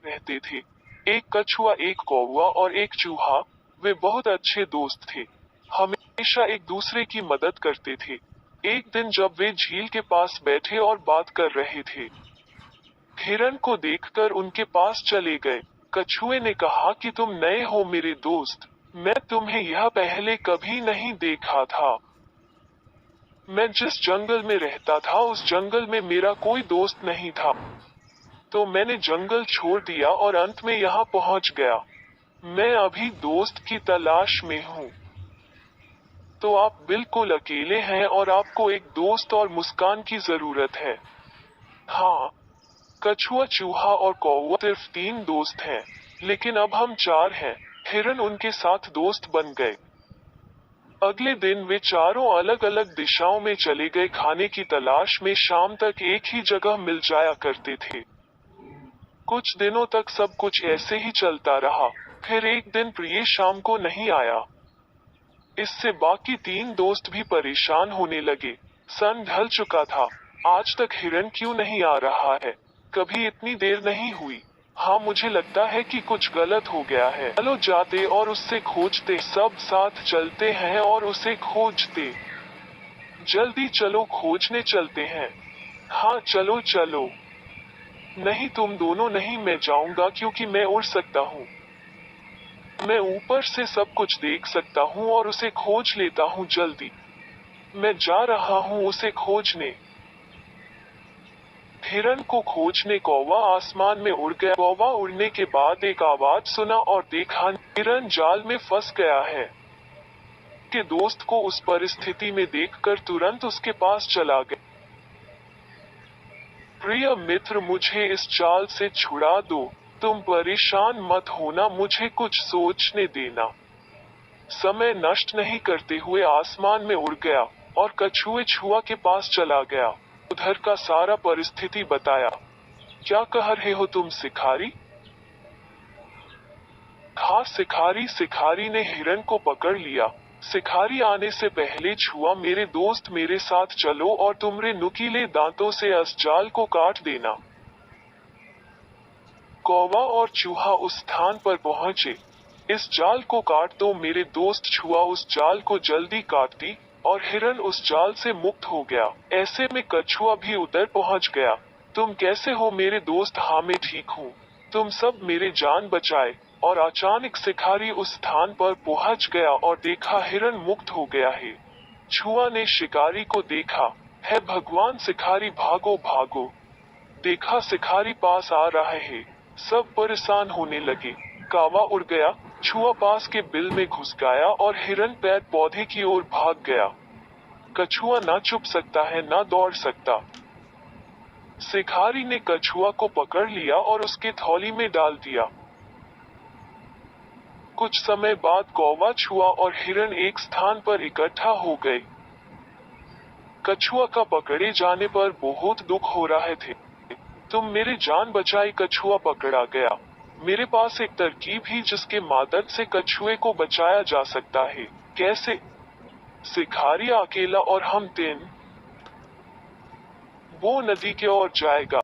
रहते थे। एक कछुआ, एक कौवा और एक चूहा। वे बहुत अच्छे दोस्त थे, हमेशा एक दूसरे की मदद करते थे। एक दिन जब वे झील के पास बैठे और बात कर रहे थे, हिरन को देखकर उनके पास चले गए। कछुए ने कहा कि तुम नए हो मेरे दोस्त, मैं तुम्हें यह पहले कभी नहीं देखा था। मैं जिस जंगल में रहता था उस जंगल में मेरा कोई दोस्त नहीं था, तो मैंने जंगल छोड़ दिया और अंत में यहाँ पहुँच गया। मैं अभी दोस्त की तलाश में हूँ। तो आप बिल्कुल अकेले हैं और आपको एक दोस्त और मुस्कान की जरूरत है। हाँ, कछुआ, चूहा और कौवा सिर्फ 3 दोस्त हैं, लेकिन अब हम 4 हैं। हिरन उनके साथ दोस्त बन गए। अगले दिन वे चारों अलग अलग दिशाओं में चले गए खाने की तलाश में। शाम तक एक ही जगह मिल जाया करते थे। कुछ दिनों तक सब कुछ ऐसे ही चलता रहा। फिर एक दिन प्रिय शाम को नहीं आया। इससे बाकी 3 दोस्त भी परेशान होने लगे। सन ढल चुका था। आज तक हिरन क्यों नहीं आ रहा है? कभी इतनी देर नहीं हुई। हाँ, मुझे लगता है कि कुछ गलत हो गया है। चलो जाते और उससे खोजते। सब साथ चलते हैं और उसे खोजते। जल्दी चलो, खोजने चलते हैं। हाँ, चलो चलो। नहीं, तुम दोनों नहीं, मैं जाऊंगा क्योंकि मैं उड़ सकता हूँ। मैं ऊपर से सब कुछ देख सकता हूँ और उसे खोज लेता हूँ जल्दी। मैं जा रहा हूँ उसे खोजने। हिरन को खोजने कौवा आसमान में उड़ गया। कौवा उड़ने के बाद एक आवाज सुना और देखा, हिरन जाल में फंस गया है। के दोस्त को उस परिस्थिति में देखकर तुरंत उसके पास चला गया। प्रिय मित्र, मुझे इस जाल से छुड़ा दो। तुम परेशान मत होना, मुझे कुछ सोचने देना। समय नष्ट नहीं करते हुए आसमान में उड़ गया और कछुए छुआ के पास चला गया। उधर का सारा परिस्थिति बताया। क्या कह रहे हो तुम शिकारी? हाँ शिकारी। शिकारी ने हिरन को पकड़ लिया। शिकारी आने से पहले छुआ, मेरे दोस्त मेरे साथ चलो और तुम्हारे नुकीले दांतों से इस जाल को काट देना। कौवा और चूहा उस स्थान पर पहुंचे। इस जाल को काट दो। मेरे दोस्त छुआ उस जाल को जल्दी काट दी और हिरन उस जाल से मुक्त हो गया। ऐसे में कछुआ भी उधर पहुंच गया। तुम कैसे हो मेरे दोस्त? हाँ, मैं ठीक हूँ। तुम सब मेरे जान बचाए। और अचानक शिकारी उस स्थान पर पहुंच गया और देखा हिरन मुक्त हो गया है। छुआ ने शिकारी को देखा। है भगवान शिकारी, भागो भागो। देखा शिकारी पास आ रहा है। सब परेशान होने लगे। कौवा उड़ गया, छुआ पास के बिल में घुस गया और हिरन पेड़ पौधे की ओर भाग गया। कछुआ ना छुप सकता है ना दौड़ सकता। शिकारी ने कछुआ को पकड़ लिया और उसके थैली में डाल दिया। कुछ समय बाद कौवा, छुआ और हिरन एक स्थान पर इकट्ठा हो गए। कछुआ का पकड़े जाने पर बहुत दुख हो रहे थे। तुम मेरी जान बचाई। कछुआ पकड़ा गया। मेरे पास एक तरकीब है जिसके मदद से कछुए को बचाया जा सकता है। कैसे? शिकारी अकेला और हम 3। वो नदी की ओर जाएगा।